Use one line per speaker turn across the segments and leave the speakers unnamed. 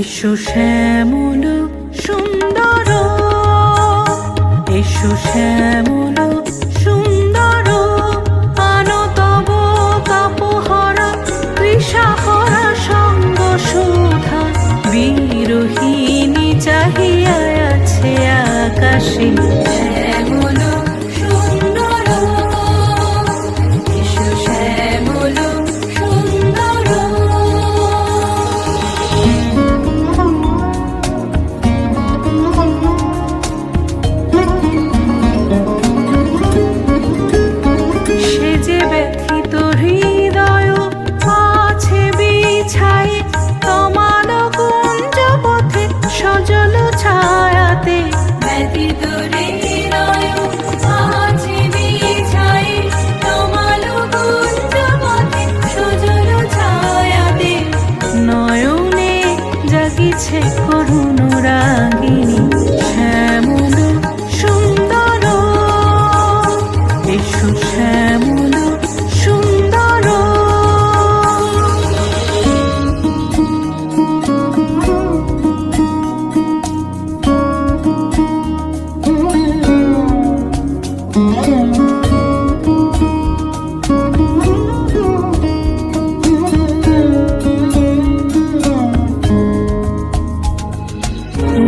এসো শ্যামল সুন্দর, এসো শ্যামল সুন্দর, আনো তব তাপহরা তৃষাহরা সঙ্গ সুধা। বিরোহিণী চাহিয়া আছে আকাশে, শ্যামল সুন্দর, এসো শ্যামল সুন্দর। সে যে ব্যথিত হৃদয় আছে বিছাই, তমাল কুঞ্জ পথে সজল ছায়াতে। ব্যথিত হৃদয় আছে বিছাই, তমাল কুঞ্জ পথে সজল ছায়াতে। নয়নে জাগিছে করুণ রাগিনী, শ্যামল সুন্দর, এসো শ্যামল সুন্দর।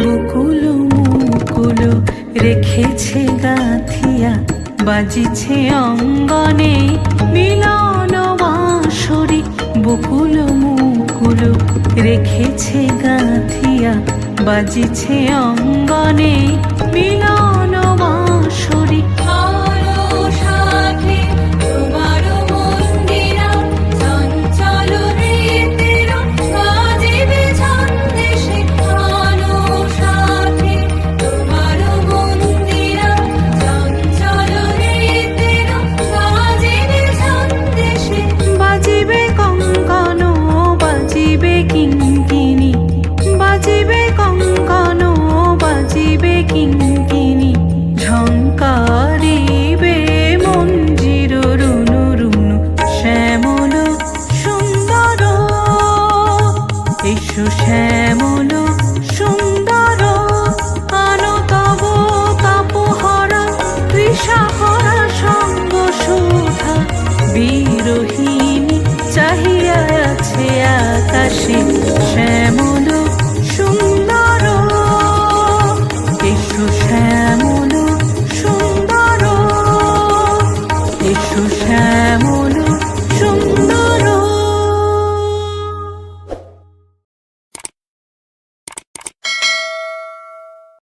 বকুল মুকুল রেখেছে গাঁথিয়া, বাজিছে অঙ্গনে মিলন বাঁশরি। বকুল মুকুল রেখেছে গাঁথিয়া, বাজিছে অঙ্গনে মিলন বাঁশরি। বাজিবে কঙ্কণ, বাজিবে কিঙ্কিণী, বাজিবে কঙ্কণ, বাজিবে কিঙ্কিণী। ঝঙ্কারিবে মঞ্জির রুনু রুনু, শ্যামল সুন্দর, এসো শ্যামল সুন্দর, আনো তব তাপহরা তৃষাহরা সঙ্গ সুধা। বিরোহিণী চাহিয়া আছে আকাশে,